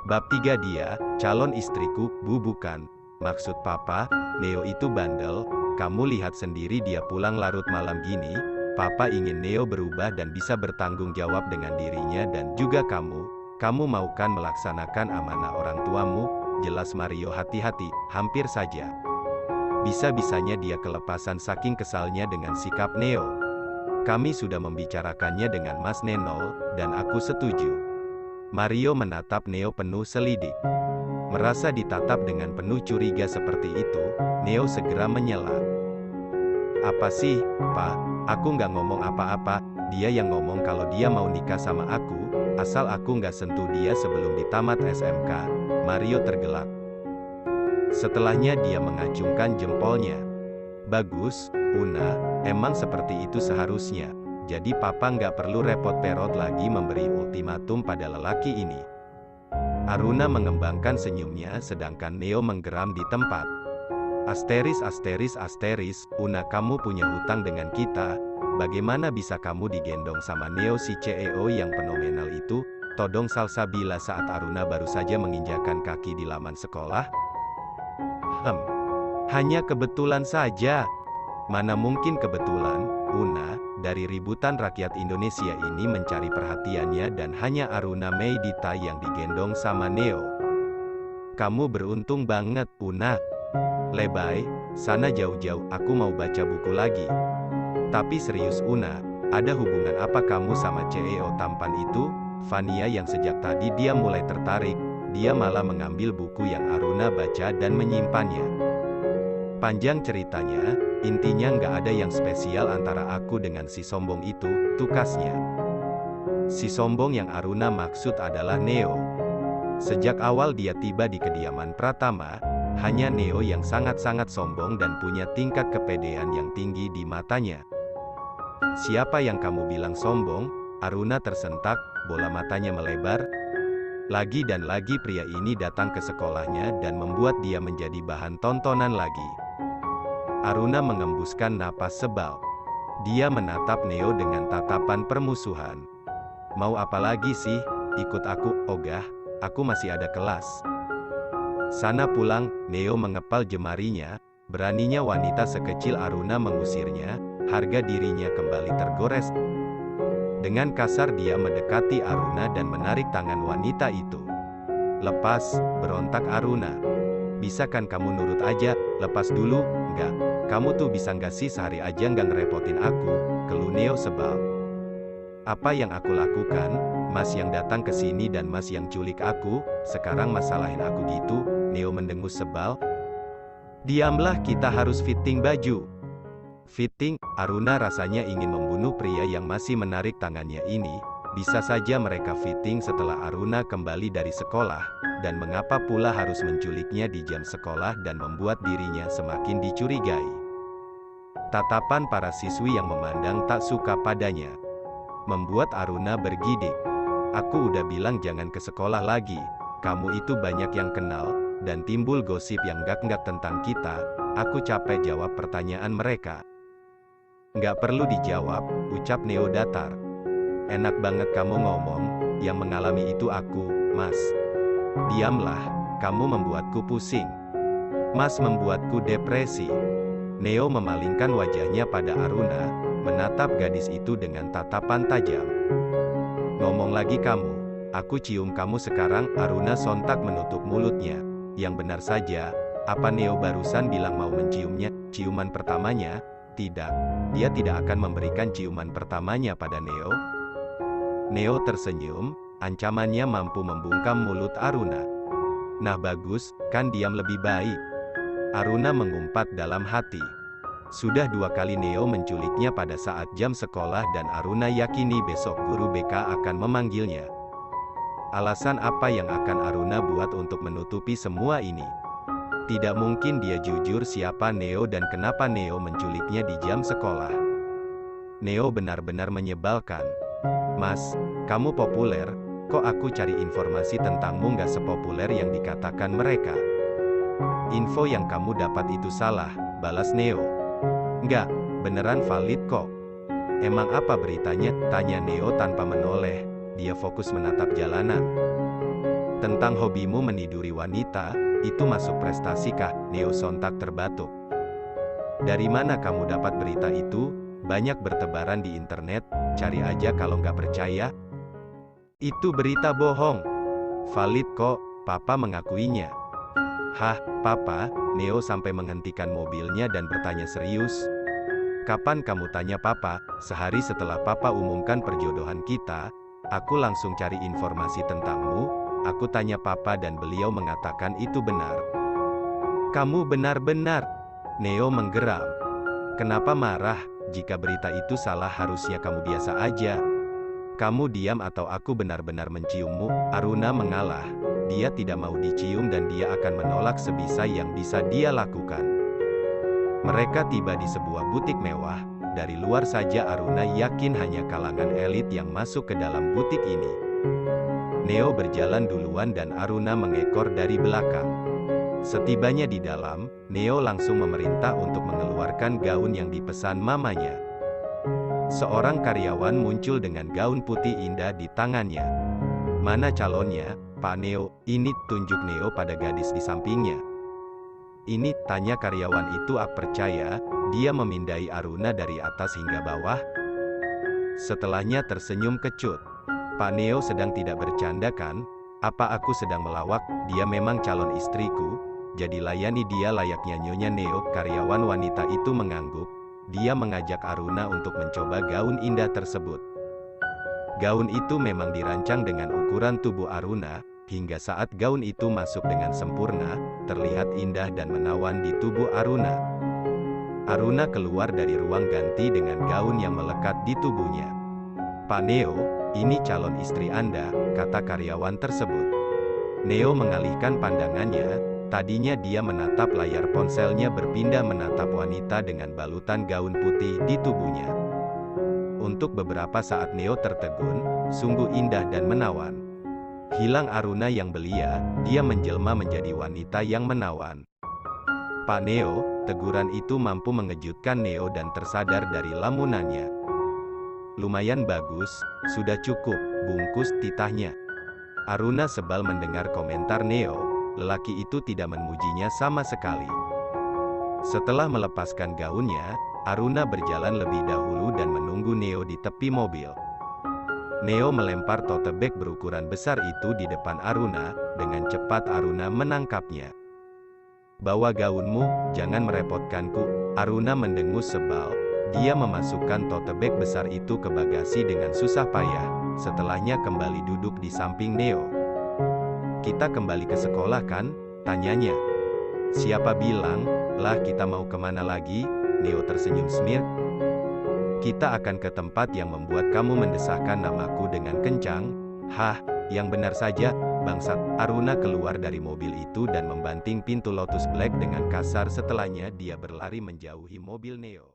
Bab 3 Dia, calon istriku, bukan. Maksud papa, Neo itu bandel, kamu lihat sendiri dia pulang larut malam gini. Papa ingin Neo berubah dan bisa bertanggung jawab dengan dirinya dan juga kamu. Kamu mau kan melaksanakan amanah orang tuamu? Jelas Mario hati-hati, hampir saja. Bisa-bisanya dia kelepasan saking kesalnya dengan sikap Neo. Kami sudah membicarakannya dengan Mas Nenol, dan aku setuju. Mario menatap Neo penuh selidik. Merasa ditatap dengan penuh curiga seperti itu, Neo segera menyela. Apa sih, Pak? Aku nggak ngomong apa-apa, dia yang ngomong kalau dia mau nikah sama aku, asal aku nggak sentuh dia sebelum ditamat SMK. Mario tergelak. Setelahnya dia mengacungkan jempolnya. Bagus, Una, emang seperti itu seharusnya. Jadi papa nggak perlu repot-repot lagi memberi ultimatum pada lelaki ini. Aruna mengembangkan senyumnya sedangkan Neo menggeram di tempat. Asteris, Una kamu punya hutang dengan kita, bagaimana bisa kamu digendong sama Neo si CEO yang fenomenal itu, todong salsabila saat Aruna baru saja menginjakan kaki di laman sekolah? Hanya kebetulan saja. Mana mungkin kebetulan, Una, dari ributan rakyat Indonesia ini mencari perhatiannya dan hanya Aruna Meidita yang digendong sama Neo. Kamu beruntung banget, Una. Lebay, sana jauh-jauh, aku mau baca buku lagi. Tapi serius Una, ada hubungan apa kamu sama CEO tampan itu? Vania yang sejak tadi dia mulai tertarik, dia malah mengambil buku yang Aruna baca dan menyimpannya. Panjang ceritanya, intinya nggak ada yang spesial antara aku dengan si sombong itu, tukasnya. Si sombong yang Aruna maksud adalah Neo. Sejak awal dia tiba di kediaman Pratama, hanya Neo yang sangat-sangat sombong dan punya tingkat kepedean yang tinggi di matanya. Siapa yang kamu bilang sombong? Aruna tersentak, bola matanya melebar. Lagi dan lagi pria ini datang ke sekolahnya dan membuat dia menjadi bahan tontonan lagi. Aruna mengembuskan napas sebal. Dia menatap Neo dengan tatapan permusuhan. Mau apa lagi sih? Ikut aku, ogah, aku masih ada kelas. Sana pulang, Neo mengepal jemarinya, beraninya wanita sekecil Aruna mengusirnya, harga dirinya kembali tergores. Dengan kasar dia mendekati Aruna dan menarik tangan wanita itu. Lepas, berontak Aruna. Bisa kan kamu nurut aja, lepas dulu, enggak. Kamu tuh bisa nggak sih sehari aja nggak ngerepotin aku, keluh Neo sebal. Apa yang aku lakukan, Mas yang datang ke sini dan Mas yang culik aku, sekarang masalahin aku gitu, Neo mendengus sebal. Diamlah, kita harus fitting baju. Fitting, Aruna rasanya ingin membunuh pria yang masih menarik tangannya ini. Bisa saja mereka fitting setelah Aruna kembali dari sekolah, dan mengapa pula harus menculiknya di jam sekolah dan membuat dirinya semakin dicurigai. Tatapan para siswi yang memandang tak suka padanya membuat Aruna bergidik. Aku udah bilang jangan ke sekolah lagi, kamu itu banyak yang kenal, dan timbul gosip yang gak-gak tentang kita, aku capek jawab pertanyaan mereka. Nggak perlu dijawab, ucap Neo datar. Enak banget kamu ngomong, yang mengalami itu aku, Mas. Diamlah, kamu membuatku pusing. Mas membuatku depresi. Neo memalingkan wajahnya pada Aruna, menatap gadis itu dengan tatapan tajam. Ngomong lagi kamu, aku cium kamu sekarang, Aruna sontak menutup mulutnya. Yang benar saja, apa Neo barusan bilang mau menciumnya, ciuman pertamanya? Tidak, dia tidak akan memberikan ciuman pertamanya pada Neo. Neo tersenyum, ancamannya mampu membungkam mulut Aruna. Nah bagus, kan diam lebih baik. Aruna mengumpat dalam hati. Sudah 2 kali Neo menculiknya pada saat jam sekolah dan Aruna yakini besok guru BK akan memanggilnya. Alasan apa yang akan Aruna buat untuk menutupi semua ini? Tidak mungkin dia jujur siapa Neo dan kenapa Neo menculiknya di jam sekolah. Neo benar-benar menyebalkan. Mas, kamu populer, kok aku cari informasi tentangmu nggak sepopuler yang dikatakan mereka. Info yang kamu dapat itu salah, balas Neo. Nggak, beneran valid kok. Emang apa beritanya? Tanya Neo tanpa menoleh, dia fokus menatap jalanan. Tentang hobimu meniduri wanita, itu masuk prestasi kah? Neo sontak terbatuk. Dari mana kamu dapat berita itu? Banyak bertebaran di internet, cari aja kalau nggak percaya. Itu berita bohong. Valid kok, Papa mengakuinya. Hah, Papa? Neo sampai menghentikan mobilnya dan bertanya serius. Kapan kamu tanya Papa? Sehari setelah Papa umumkan perjodohan kita, aku langsung cari informasi tentangmu, aku tanya Papa dan beliau mengatakan itu benar. Kamu benar-benar? Neo menggeram. Kenapa marah? Jika berita itu salah harusnya kamu biasa aja. Kamu diam atau aku benar-benar menciummu. Aruna mengalah. Dia tidak mau dicium dan dia akan menolak sebisa yang bisa dia lakukan. Mereka tiba di sebuah butik mewah. Dari luar saja Aruna yakin hanya kalangan elit yang masuk ke dalam butik ini. Neo berjalan duluan dan Aruna mengekor dari belakang. Setibanya di dalam, Neo langsung memerintah untuk mengeluarkan gaun yang dipesan mamanya. Seorang karyawan muncul dengan gaun putih indah di tangannya. Mana calonnya, Pak Neo? Ini, tunjuk Neo pada gadis di sampingnya. Ini, tanya karyawan itu. Aku percaya, dia memindai Aruna dari atas hingga bawah. Setelahnya tersenyum kecut. Pak Neo sedang tidak bercanda kan? Apa aku sedang melawak? Dia memang calon istriku. Jadi layani dia layaknya Nyonya Neo. Karyawan wanita itu mengangguk. Dia mengajak Aruna untuk mencoba gaun indah tersebut. Gaun itu memang dirancang dengan ukuran tubuh Aruna, hingga saat gaun itu masuk dengan sempurna, terlihat indah dan menawan di tubuh Aruna. Aruna keluar dari ruang ganti dengan gaun yang melekat di tubuhnya. Pak Neo, ini calon istri Anda, kata karyawan tersebut. Neo mengalihkan pandangannya. Tadinya dia menatap layar ponselnya berpindah menatap wanita dengan balutan gaun putih di tubuhnya. Untuk beberapa saat Neo tertegun, sungguh indah dan menawan. Hilang Aruna yang belia, dia menjelma menjadi wanita yang menawan. Pak Neo, teguran itu mampu mengejutkan Neo dan tersadar dari lamunannya. Lumayan bagus, sudah cukup, bungkus titahnya. Aruna sebal mendengar komentar Neo. Lelaki itu tidak memujinya sama sekali. Setelah melepaskan gaunnya, Aruna berjalan lebih dahulu dan menunggu Neo di tepi mobil. Neo melempar tote bag berukuran besar itu di depan Aruna. Dengan cepat Aruna menangkapnya. Bawa gaunmu, jangan merepotkanku. Aruna mendengus sebal. Dia memasukkan tote bag besar itu ke bagasi dengan susah payah. Setelahnya kembali duduk di samping Neo. Kita kembali ke sekolah kan? Tanyanya. Siapa bilang? Lah kita mau kemana lagi? Neo tersenyum smirk. Kita akan ke tempat yang membuat kamu mendesahkan namaku dengan kencang. Hah, yang benar saja, bangsat. Aruna keluar dari mobil itu dan membanting pintu Lotus Black dengan kasar. Setelahnya dia berlari menjauhi mobil Neo.